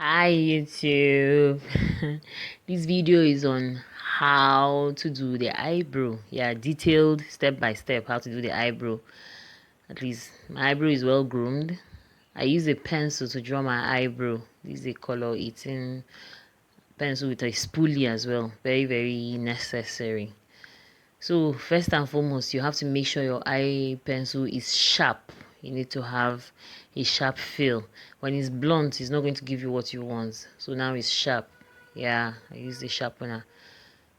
Hi YouTube. This video is on how to do the eyebrow. Yeah, detailed step by step how to do the eyebrow. At least my eyebrow is well groomed. I use a pencil to draw my eyebrow. This is a color eating pencil with a spoolie as well. Very necessary. So first and foremost, you have to make sure your eye pencil is sharp. You need to have a sharp feel. When it's blunt, it's not going to give you what you want. So now it's sharp. Yeah, I use the sharpener.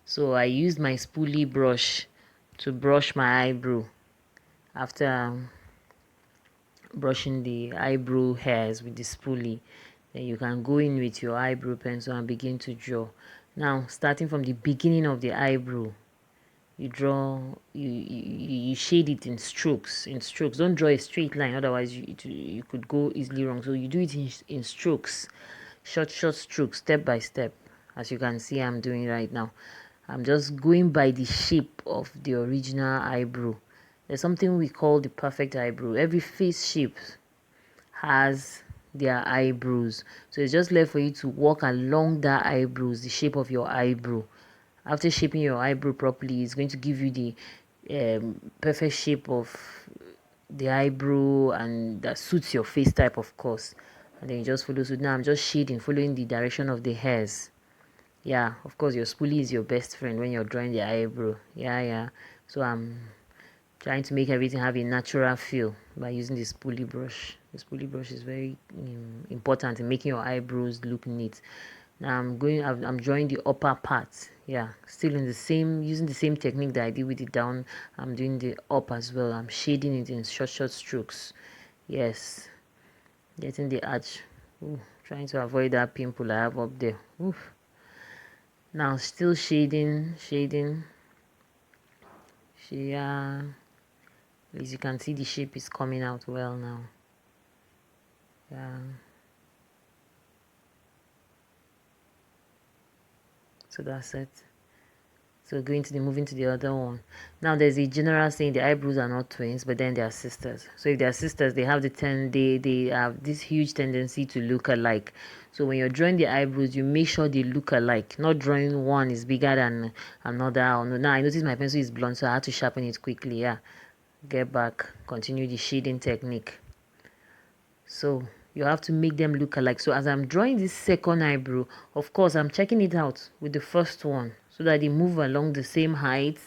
So I used my spoolie brush to brush my eyebrow. After brushing the eyebrow hairs with the spoolie, then you can go in with your eyebrow pencil and begin to draw. Now, starting from the beginning of the eyebrow, you draw you shade it in strokes. Don't draw a straight line, otherwise you could go easily wrong. So you do it in strokes, short strokes, step by step. As you can see, I'm doing right now. I'm just going by the shape of the original eyebrow. There's something we call the perfect eyebrow. Every face shape has their eyebrows, so it's just left for you to walk along that eyebrows, the shape of your eyebrow. After shaping your eyebrow properly, it's going to give you the perfect shape of the eyebrow and that suits your face type, of course. And then you just follow suit. Now I'm just shading, following the direction of the hairs. Yeah, of course your spoolie is your best friend when you're drawing the eyebrow. Yeah. So I'm trying to make everything have a natural feel by using the spoolie brush. The spoolie brush is very important in making your eyebrows look neat. Now I'm drawing the upper part. Yeah, still in the same, using the same technique that I did with the down. I'm doing the up as well. I'm shading it in short strokes. Yes, getting the arch. Ooh, trying to avoid that pimple I have up there. Oof. Now still shading. Yeah, as you can see, the shape is coming out well now. Yeah. So that's it. So moving to the other one. Now there's a general saying the eyebrows are not twins, but then they are sisters. So if they are sisters, they have they have this huge tendency to look alike. So when you're drawing the eyebrows, you make sure they look alike. Not drawing one is bigger than another. Or no, now I noticed my pencil is blunt, so I had to sharpen it quickly. Yeah. Get back. Continue the shading technique. So you have to make them look alike. So as I'm drawing this second eyebrow, of course I'm checking it out with the first one so that they move along the same height,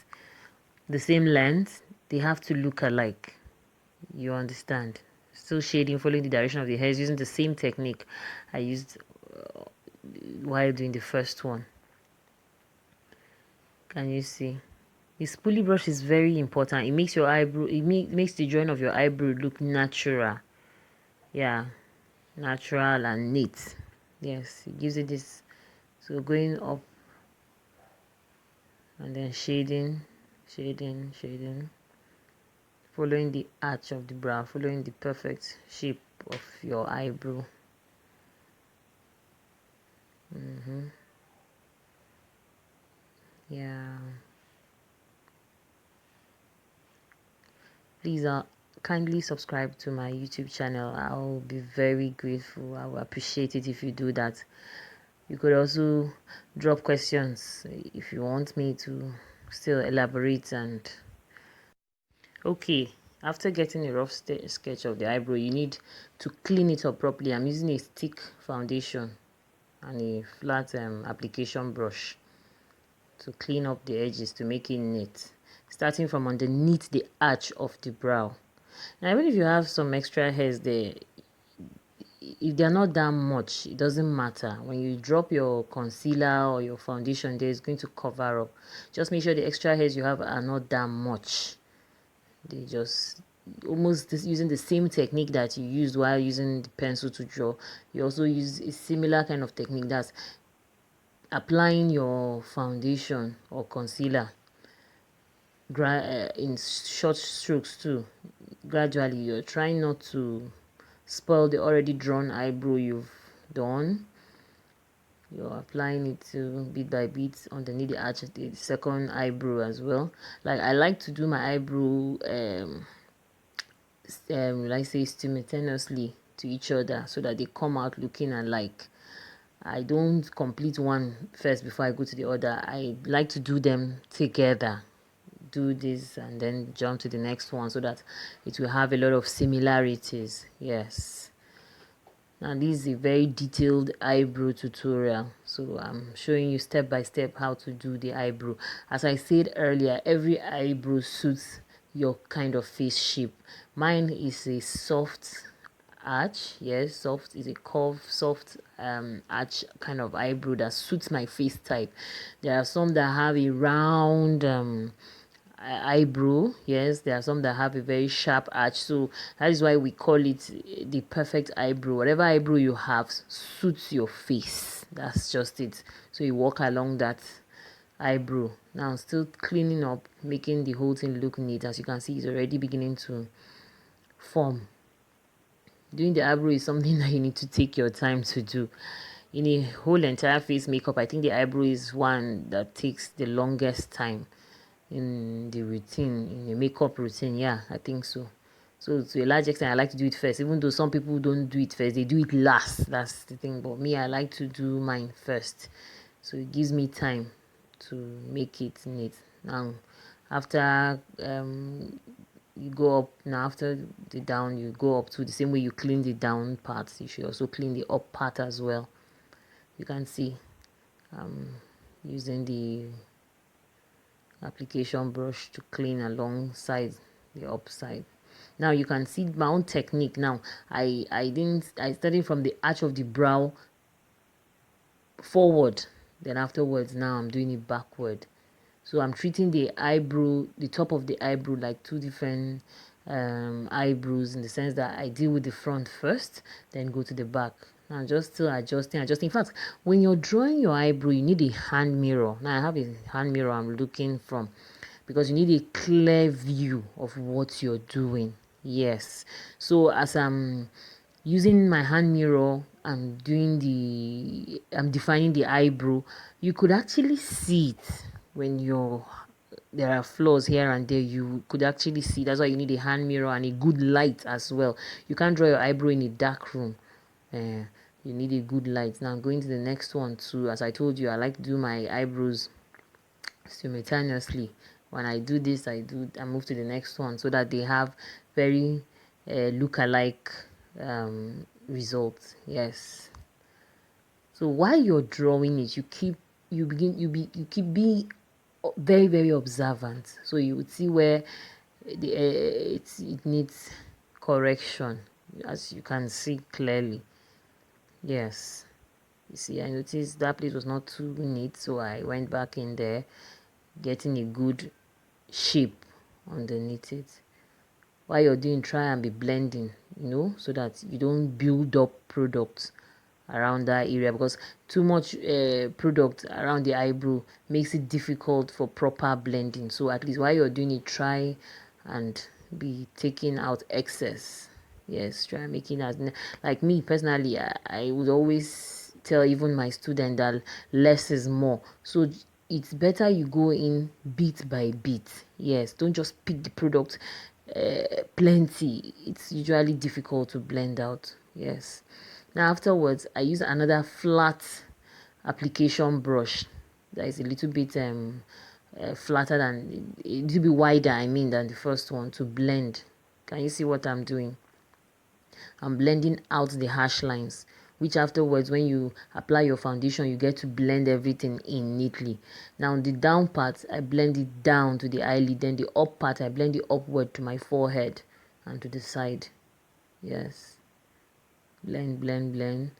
the same length. They have to look alike. You understand? Still shading, following the direction of the hairs, using the same technique I used while doing the first one. Can you see? The spoolie brush is very important. It makes your eyebrow, makes the drawing of your eyebrow look natural. Yeah, natural and neat. Yes, it gives it this. So going up and then shading, following the arch of the brow, following the perfect shape of your eyebrow. Yeah. Please kindly subscribe to my YouTube channel. I'll be very grateful. I will appreciate it if you do that. You could also drop questions if you want me to still elaborate. And okay, after getting a rough sketch of the eyebrow, you need to clean it up properly. I'm using a stick foundation and a flat application brush to clean up the edges to make it neat, starting from underneath the arch of the brow. Now even if you have some extra hairs there, if they're not that much, it doesn't matter. When you drop your concealer or your foundation there, it's going to cover up. Just make sure the extra hairs you have are not that much. They just almost using the same technique that you used while using the pencil to draw. You also use a similar kind of technique, that's applying your foundation or concealer in short strokes too. Gradually, you're trying not to spoil the already drawn eyebrow you've done. You're applying it to bit by bit underneath the arch of the second eyebrow as well. Like I like to do my eyebrow like say simultaneously to each other so that they come out looking alike. I don't complete one first before I go to the other. I like to do them together. Do this and then jump to the next one so that it will have a lot of similarities. Yes. Now this is a very detailed eyebrow tutorial, so I'm showing you step by step how to do the eyebrow. As I said earlier, every eyebrow suits your kind of face shape. Mine is a soft arch. Yes, soft is a curve, soft arch kind of eyebrow that suits my face type. There are some that have a round eyebrow. Yes, there are some that have a very sharp arch, so that is why we call it the perfect eyebrow. Whatever eyebrow you have suits your face, that's just it. So you walk along that eyebrow. Now I'm still cleaning up, making the whole thing look neat. As you can see, it's already beginning to form. Doing the eyebrow is something that you need to take your time to do. In a whole entire face makeup, I think the eyebrow is one that takes the longest time in the routine, in the makeup routine. Yeah, I think so. So to a large extent, I like to do it first, even though some people don't do it first, they do it last. That's the thing. But me, I like to do mine first, so it gives me time to make it neat. Now after you go up, now after the down, you go up to the same way you clean the down part, you should also clean the up part as well. You can see using the application brush to clean alongside the upside. Now you can see my own technique. Now I started from the arch of the brow forward, then afterwards now I'm doing it backward. So I'm treating the eyebrow, the top of the eyebrow, like two different eyebrows, in the sense that I deal with the front first, then go to the back. Now just still adjusting. In fact, when you're drawing your eyebrow, you need a hand mirror. Now I have a hand mirror I'm looking from, because you need a clear view of what you're doing. Yes. So as I'm using my hand mirror, I'm defining the eyebrow. You could actually see it when there are flaws here and there. You could actually see. That's why you need a hand mirror and a good light as well. You can't draw your eyebrow in a dark room. You need a good light. Now I'm going to the next one too. As I told you, I like to do my eyebrows simultaneously. When I do this, I move to the next one, so that they have very look-alike results. Yes. So while you're drawing it, you keep being very, very observant. So you would see where it needs correction, as you can see clearly. Yes. You see, I noticed that place was not too neat, so I went back in there, getting a good shape underneath it. While you're doing, try and be blending, so that you don't build up products around that area, because too much product around the eyebrow makes it difficult for proper blending. So at least while you're doing it, try and be taking out excess. Yes, try making as like me personally, I would always tell even my student that less is more. So it's better you go in bit by bit. Yes, don't just pick the product plenty. It's usually difficult to blend out. Yes. Now afterwards, I use another flat application brush that is a little bit flatter than, a little bit wider, I mean, than the first one, to blend. Can you see what I'm doing? I'm blending out the harsh lines, which afterwards, when you apply your foundation, you get to blend everything in neatly. Now the down part, I blend it down to the eyelid, then the up part, I blend it upward to my forehead and to the side. Yes. Blend, blend, blend.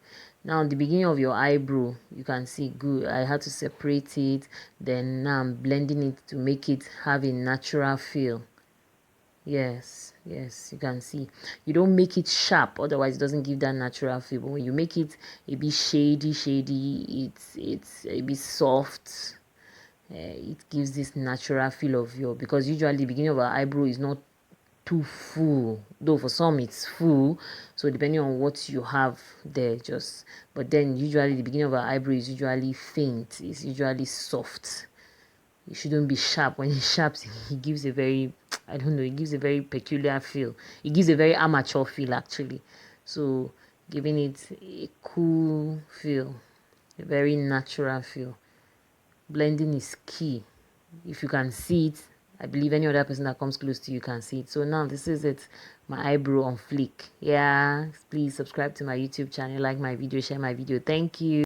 Now the beginning of your eyebrow, you can see good. I had to separate it, then now I'm blending it to make it have a natural feel. Yes, yes, you can see. You don't make it sharp, otherwise it doesn't give that natural feel. But when you make it a bit shady, it's a bit soft. It gives this natural feel of because usually the beginning of our eyebrow is not too full, though for some it's full, so depending on what you have there, but then usually the beginning of our eyebrow is usually faint, it's usually soft. It shouldn't be sharp. When it's sharp, it gives a very, I don't know, it gives a very peculiar feel. It gives a very amateur feel actually. So giving it a cool feel. a very natural feel. Blending is key. If you can see it, I believe any other person that comes close to you can see it. So now this is it, my eyebrow on fleek. Yeah, please subscribe to my YouTube channel, like my video, share my video. Thank you.